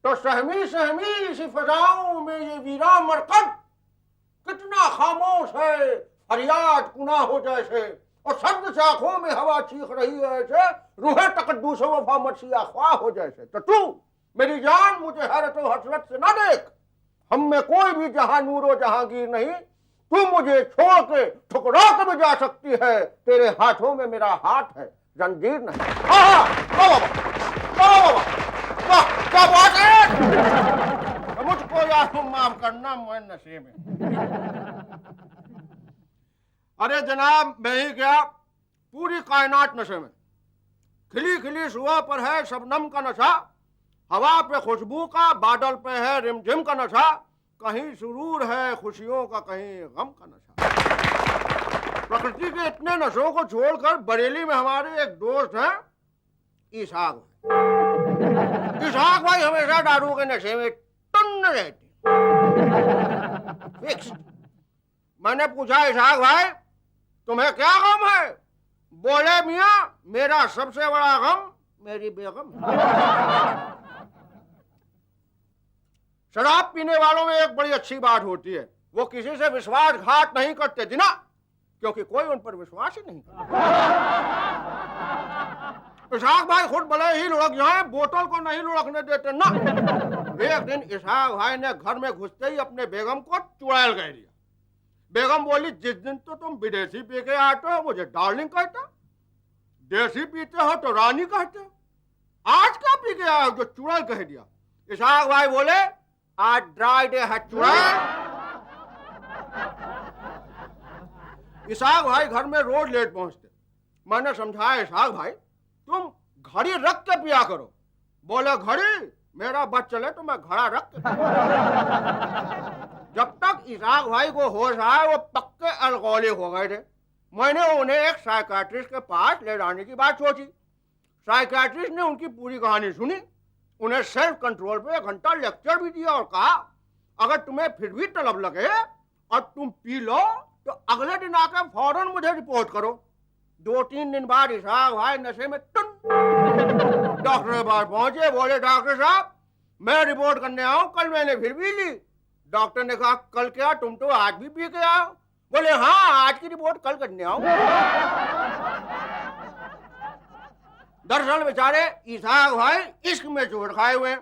तो सहमी सहमी इसी फजाओं में ये वीरा मरकत कितना खामोश है, फरियाद कुना हो जैसे, और सर्द से आंखों में हवा चीख रही है ऐसे, रूहे तकद्दुस वफा मर्सिया ख्वाह हो जैसे। तो तू मेरी जान मुझे हैरत और हसरत से ना देख, हम में कोई भी जहां नूरो जहांगीर नहीं, तू मुझे छोड़ के ठुकरा के भी जा सकती है, तेरे हाथों में मेरा हाथ है, जंजीर नहीं। क्या बात है, मुझको यार माफ करना, मैं नशे में। अरे जनाब, मैं ही क्या, पूरी कायनात नशे में। खिली खिली सुबह पर है शबनम का नशा, हवा पे खुशबू का, बादल पे है रिमझिम का नशा, कहीं सुरूर है खुशियों का, कहीं गम का नशा। प्रकृति के इतने नशों को छोड़कर बरेली में हमारे एक दोस्त हैं इसहाक। इसहाक भाई हमेशा दारू के नशे में टुन्न रहते। फिक्स। मैंने पूछा इसहाक भाई तुम्हें क्या गम है? बोले मियां मेरा सबसे बड़ा गम मेरी बेगम। शराब पीने वालों में एक बड़ी अच्छी बात होती है, वो किसी से विश्वासघात नहीं करते जिना, क्योंकि कोई उन पर विश्वास ही नहीं करता। इसहाक भाई खुद भले ही लुढ़क जाए, बोतल को नहीं लुढ़कने देते ना। एक दिन इसहाक भाई ने घर में घुसते ही अपने बेगम को चुड़ैल कह दिया। बेगम बोली जिस दिन तो तुम विदेशी पी के आते हो मुझे डार्लिंग कहते, देसी पीते हो तो रानी कहते, आज क्या पी के आए हो जो चुड़ैल कह दिया? इसहाक भाई बोले आज ड्राई डे है चुड़ैल। इसहाक भाई घर में रोज लेट पहुंचते। मैंने समझाया इसहाक भाई तुम घड़ी रख के पिया करो। बोले घड़ी मेरा बच चले तो मैं घड़ा रख के। जब तक इसहाक भाई को होश आया वो पक्के अलगौले हो गए थे। मैंने उन्हें एक साइकियाट्रिस्ट के पास ले जाने की बात सोची। साइकियाट्रिस्ट ने उनकी पूरी कहानी सुनी, उन्हें सेल्फ कंट्रोल पे 1 घंटा लेक्चर भी दिया और कहा अगर तुम्हें फिर भी तलब लगे और तुम पी लो तो अगले दिन आकर फौरन मुझे रिपोर्ट करो। 2-3 दिन बाद इसहाक भाई नशे में टुन। डॉक्टर के पास पहुंचे, बोले डॉक्टर साहब मैं रिपोर्ट करने आऊं, कल मैंने फिर भी ली। डॉक्टर ने कहा कल क्या तुम तो आज भी पी के आओ? बोले हाँ आज की रिपोर्ट कल करने आओ। दरअसल बेचारे इसहाक भाई इश्क में चोट खाए हुए हैं।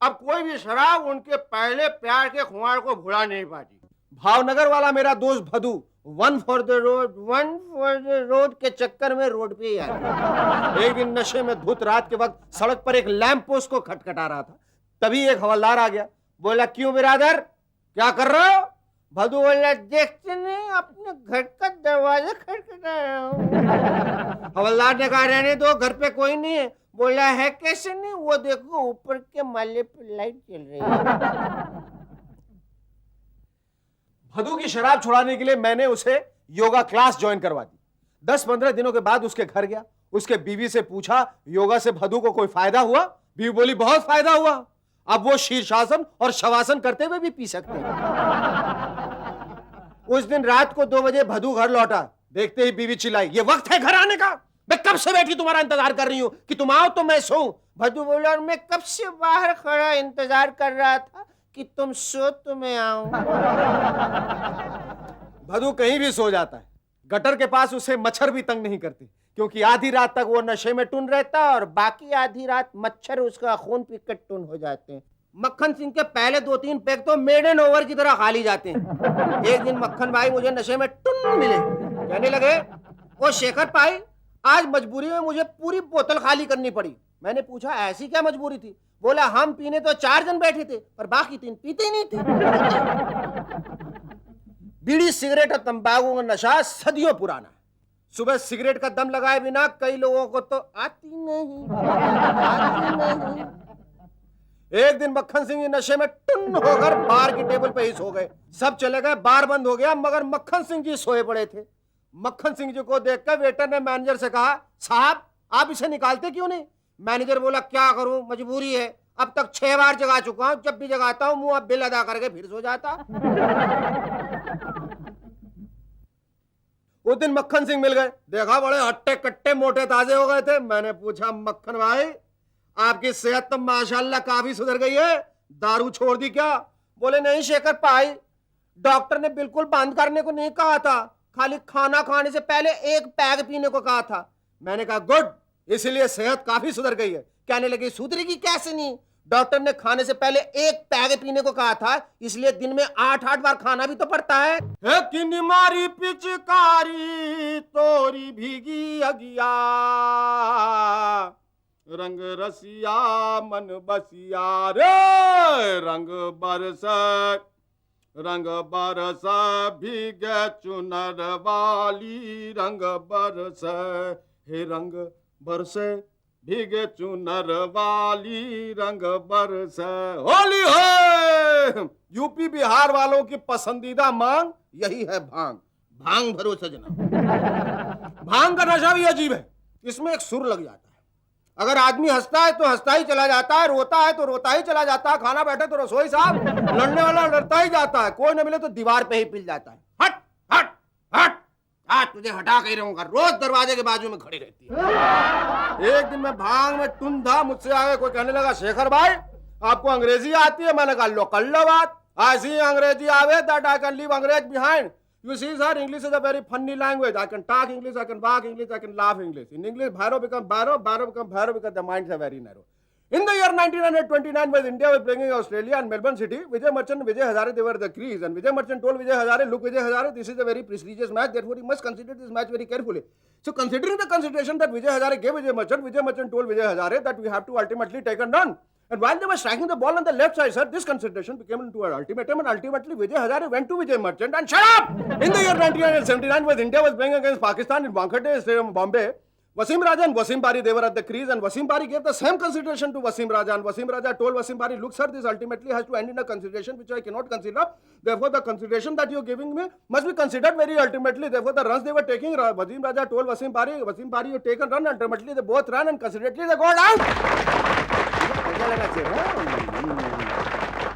अब कोई भी शराब उनके पहले प्यार के खुमार को भुला नहीं पाती। भावनगर वाला मेरा दोस्त भदू वन फॉर द रोड के चक्कर में रोड पे ही आया। एक दिन नशे में धुत रात के वक्त सड़क पर एक लैंप पोस्ट को खटखटा रहा था, तभी एक हवलदार आ गया। बोला क्यों बिरादर क्या कर रहे हो? भदू बोला देखते नहीं अपने घर का दरवाजा खटखटा रहा हूं। हवलदार ने कहा रहने दो घर पे कोई नहीं है। बोला है कैसे नहीं? वो देखो ऊपर के माले पे लाइट चल रही है। भदू की शराब छुड़ाने के लिए मैंने उसे योगा क्लास ज्वाइन करवा दी। 10-15 दिनों के बाद उसके घर गया, उसके बीवी से पूछा योगा से भदू को कोई फायदा हुआ? बीवी बोली बहुत फायदा हुआ, अब वो शीर्षासन और शवासन करते हुए भी पी सकते हैं। उस दिन रात को 2 बजे भदू घर लौटा, देखते ही बीवी चिल्लाई ये वक्त है घर आने का, मैं कब से बैठी तुम्हारा इंतजार कर रही हूं कि तुम आओ तो मैं सोऊं। भदू बोला और मैं कब से बाहर खड़ा इंतजार कर रहा था कि तुम सो तो मैं आऊं। भदू कहीं भी सो जाता है, गटर के पास उसे मच्छर भी तंग नहीं करते, क्योंकि आधी रात तक वो नशे में टुन रहता है और बाकी आधी रात मच्छर उसका खून पीकर टुन हो जाते हैं। मक्खन सिंह के पहले 2-3 पैक तो मेड एंड ओवर की तरह खाली जाते हैं। एक दिन मक्खन भाई मुझे नशे में टुन मिले, कहने लगे ओ शेखर भाई आज मजबूरी में मुझे पूरी बोतल खाली करनी पड़ी। मैंने पूछा ऐसी क्या मजबूरी थी? बोला हम पीने तो 4 जन बैठे थे पर बाकी 3 पीते ही नहीं थे। बीड़ी सिगरेट और तंबाकू का नशा सदियों पुराना। सुबह सिगरेट का दम लगाए बिना कई लोगों को तो आती नहीं। एक दिन मक्खन सिंह नशे में टुन होकर बार की टेबल पे ही सो गए। सब चले गए, बार बंद हो गया, मगर मक्खन सिंह जी सोए पड़े थे। मक्खन सिंह जी को देखकर वेटर ने मैनेजर से कहा साहब आप इसे निकालते क्यों नहीं? मैनेजर बोला क्या करूं मजबूरी है, अब तक 6 बार जगा चुका हूं, जब भी जगाता हूं मुंह अब बिल अदा करके फिर सो जाता। उस दिन मक्खन सिंह मिल गए, देखा बड़े हट्टे कट्टे मोटे ताजे हो गए थे। मैंने पूछा मक्खन भाई आपकी सेहत तो माशाल्लाह काफी सुधर गई है, दारू छोड़ दी क्या? बोले नहीं शेखर भाई, डॉक्टर ने बिल्कुल बंद करने को नहीं कहा था, खाली खाना खाने से पहले एक पैग पीने को कहा था। मैंने कहा गुड, इसलिए सेहत काफी सुधर गई है। कहने लगी सुधरेगी कैसे नहीं, डॉक्टर ने खाने से पहले एक पैग पीने को कहा था, इसलिए दिन में 8-8 बार खाना भी तो पड़ता है। किन मारी पिचकारी तोरी भीगी अगिया, रंग रसिया मन बसिया रे, रंग बरस भीगे चुनर वाली, रंग बरस हे रंग बरसे भीगे चुनर वाली, रंग बरस होली हो। यूपी बिहार वालों की पसंदीदा मांग यही है भांग। भांग भरो सजना। भांग का नशा भी अजीब है, इसमें एक सुर लग जाता है। अगर आदमी हंसता है तो हंसता ही चला जाता है, रोता है तो रोता ही चला जाता है, खाना बैठे तो रसोई साहब, लड़ने वाला लड़ता ही जाता है, कोई न मिले तो दीवार पे ही पिल जाता है। हट हट हट, आज तुझे हटा के ही रहूंगा, रोज दरवाजे के बाजू में खड़ी रहती है। एक दिन मैं भांग में टुन था, मुझसे आगे कोई कहने लगा शेखर भाई आपको अंग्रेजी आती है? मैंने कहा लो कर लो बात, ऐसी अंग्रेजी आवे दैट आई कैन लीव अंग्रेज behind. You see, sir, English is a very funny language. I can talk English, I can walk English, I can laugh English. In English, bhairo become bhairo, bhairo become bhairo because the minds are very narrow. In the year 1929, when India was bringing Australia and Melbourne City, Vijay Merchant and Vijay Hazare, they were the crease. And Vijay Merchant told Vijay Hazare, look Vijay Hazare, this is a very prestigious match, therefore you must consider this match very carefully. So considering the consideration that Vijay Hazare gave Vijay Merchant told Vijay Hazare that we have to ultimately take a run. And while they were striking the ball on the left side, sir, this consideration became into an ultimatum, and ultimately Vijay Hazare went to Vijay Merchant and shut up! In the year 1979, when India was playing against Pakistan in Wankhede Stadium, Bombay, Wasim Raja and Wasim Bari, they were at the crease, and Wasim Bari gave the same consideration to Wasim Raja, and Wasim Raja told Wasim Bari, look sir, this ultimately has to end in a consideration which I cannot consider, therefore the consideration that you are giving me must be considered very ultimately, therefore the runs they were taking, Wasim Raja told Wasim Bari, you take a run, and ultimately they both ran, and considerately they go down.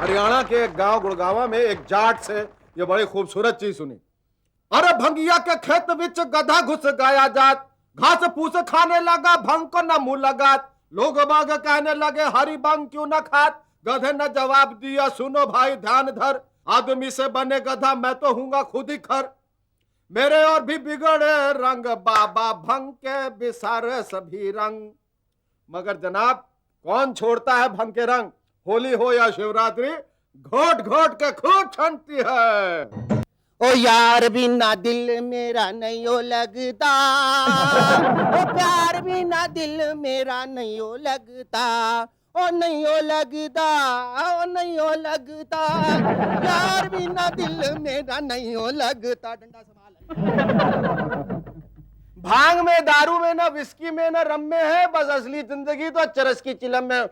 Haryana के एक गांव गुड़गावा में एक जाट से ये बड़ी खूबसूरत चीज सुनी। अरे भंगिया के खेत विच गधा घुस गया जात, घास फूस खाने लगा भंग को न मुंह लगात, लोग बाग कहने लगे हरी भंग क्यों न खात, गधे ने जवाब दिया सुनो भाई ध्यान धर, आदमी से बने गधा मैं तो हूंगा खुद ही खर, मेरे और भी बिगड़े रंग बाबा भंग के बिसारे सभी रंग। मगर जनाब कौन छोड़ता है भंग के रंग, होली हो या शिवरात्रि, घोट घोट के खूब छनती है। ओ यार बिना दिल मेरा नहीं हो लगता, ओ प्यार बिना दिल मेरा नहीं हो लगता, ओ नहीं हो लगता, ओ नहीं हो लगता, प्यार बिना दिल मेरा नहीं हो लगता। डंडा संभाल। भांग में, दारू में, ना विस्की में, ना रम में है बस असली जिंदगी तो चरस की चिलम में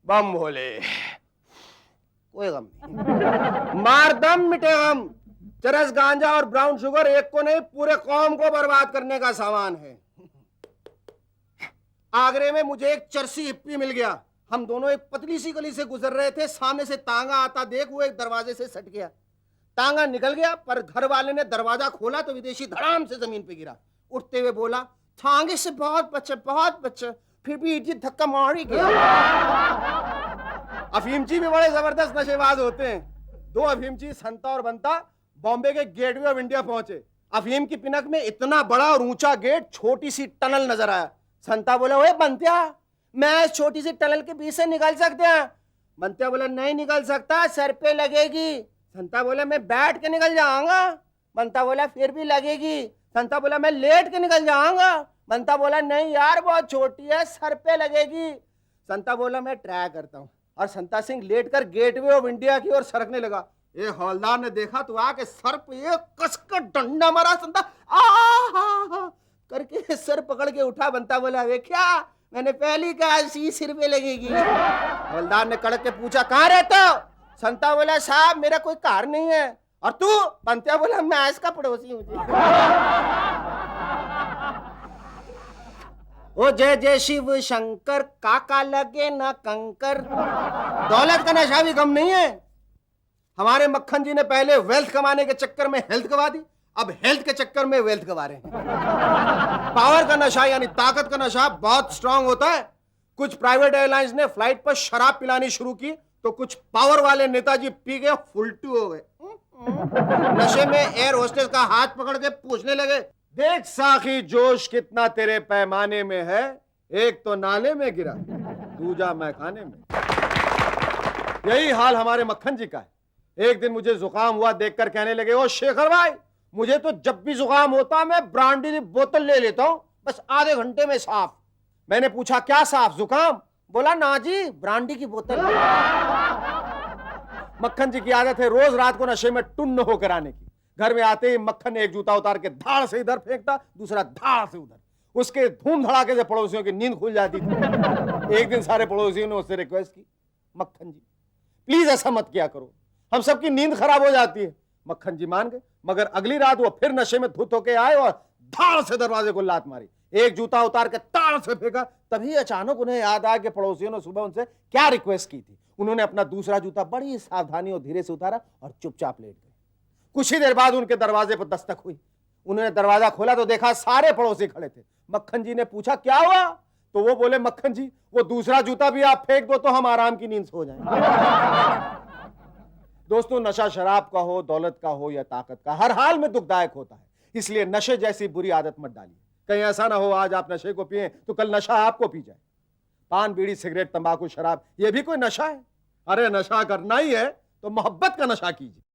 बम भोले, कोई गम नहीं, मार दम मिटे गम। चरस, गांजा और ब्राउन शुगर एक को नहीं पूरे कौम को बर्बाद करने का सामान है। आगरे में मुझे एक चरसी हिप्पी मिल गया, हम दोनों एक पतली सी गली से गुजर रहे थे, सामने से तांगा आता देख वो एक दरवाजे से सट गया, तांगा निकल गया पर घर वाले ने दरवाजा खोला तो विदेशी धड़ाम से जमीन पे गिरा, उठते हुए बोला थांगे से बहुत बच्चे, फिर भी इडियट धक्का मार ही गया। अफीमची भी बड़े जबरदस्त नशेबाज होते हैं। दो अफीमची संता और बंता बॉम्बे के गेटवे ऑफ इंडिया पहुंचे। अफीम की पिनक में इतना बड़ा और ऊंचा गेट, छोटी सी टनल नजर आया। संता बोला ओए बंतिया, मैं इस छोटी सी टनल के बीच से निकल सकते हैं? बंतिया बोला नहीं निकल सकता, सर पे लगेगी। संता बोला मैं बैठ के निकल जाऊंगा। बंता बोला फिर भी लगेगी। संता बोला मैं लेट के निकल जाऊंगा। बंता बोला नहीं यार बहुत छोटी है, सर पे लगेगी। संता बोला मैं ट्राई करता हूँ, और संता सिंह लेट कर गेटवे ऑफ इंडिया की ओर सरकने लगा। ये हवलदार ने देखा तो आके सर पे एक कसकर डंडा मारा। संता आ करके सर पकड़ के उठा। बंता बोला वे क्या, मैंने पहली कहा सी सिर पे लगेगी। हवलदार ने कड़क के पूछा कहाँ रहते हो? संता बोला साहब मेरा कोई कार नहीं है। और तू? बंता बोला मैं इसका पड़ोसी हूँ। ओ जय जय शिव शंकर, काका लगे ना कंकर। दौलत का नशा भी कम नहीं है। हमारे मक्खन जी ने पहले वेल्थ कमाने के चक्कर में हेल्थ गवा दी, अब हेल्थ के चक्कर में वेल्थ गवा रहे हैं। पावर का नशा यानी ताकत का नशा बहुत स्ट्रांग होता है। कुछ प्राइवेट एयरलाइंस ने फ्लाइट पर शराब पिलानी शुरू की तो कुछ पावर वाले नेताजी पी के फुलटू हो गए। नशे में एयर होस्टेस का हाथ पकड़ के पूछने लगे, देख साखी जोश कितना तेरे पैमाने में है, एक तो नाले में गिरा, दूजा मैखाने में। यही हाल हमारे मक्खन जी का है। एक दिन मुझे जुकाम हुआ, देखकर कहने लगे, ओ शेखर भाई, मुझे तो जब भी जुकाम होता मैं ब्रांडी की बोतल ले लेता हूं, बस आधे घंटे में साफ। मैंने पूछा क्या साफ, जुकाम? बोला ना जी, ब्रांडी की बोतल। मक्खन जी की आदत है रोज रात को नशे में टुन्न होकर आने की। घर में आते ही मक्खन ने एक जूता उतार के धाड़ से इधर फेंकता, दूसरा धाड़ से उधर। उसके धूम धड़ाके से पड़ोसियों की नींद खुल जाती थी। एक दिन सारे पड़ोसियों ने उससे रिक्वेस्ट की, मक्खन जी प्लीज ऐसा मत किया करो, हम सबकी नींद खराब हो जाती है। मक्खन जी मान गए, मगर अगली रात वो फिर नशे में धुत होके आए और धाड़ से दरवाजे को लात मारी। एक जूता उतार के ताड़ से फेंका। तभी अचानक उन्हें याद आया कि पड़ोसियों ने सुबह उनसे क्या रिक्वेस्ट की थी। उन्होंने अपना दूसरा जूता बड़ी सावधानी और धीरे से उतारा और चुपचाप लेट गए। कुछ ही देर बाद उनके दरवाजे पर दस्तक हुई। उन्होंने दरवाजा खोला तो देखा सारे पड़ोसी खड़े थे। मक्खन जी ने पूछा क्या हुआ, तो वो बोले, मक्खन जी वो दूसरा जूता भी आप फेंक दो तो हम आराम की नींद सो जाएंगे। दोस्तों, नशा शराब का हो, दौलत का हो या ताकत का, हर हाल में दुखदायक होता है। इसलिए नशे जैसी बुरी आदत मत डालिए। कहीं ऐसा ना हो आज आप नशे को पिए तो कल नशा आपको पी जाए। पान, बीड़ी, सिगरेट, तंबाकू, शराब, ये भी कोई नशा है? अरे नशा करना ही है तो मोहब्बत का नशा कीजिए।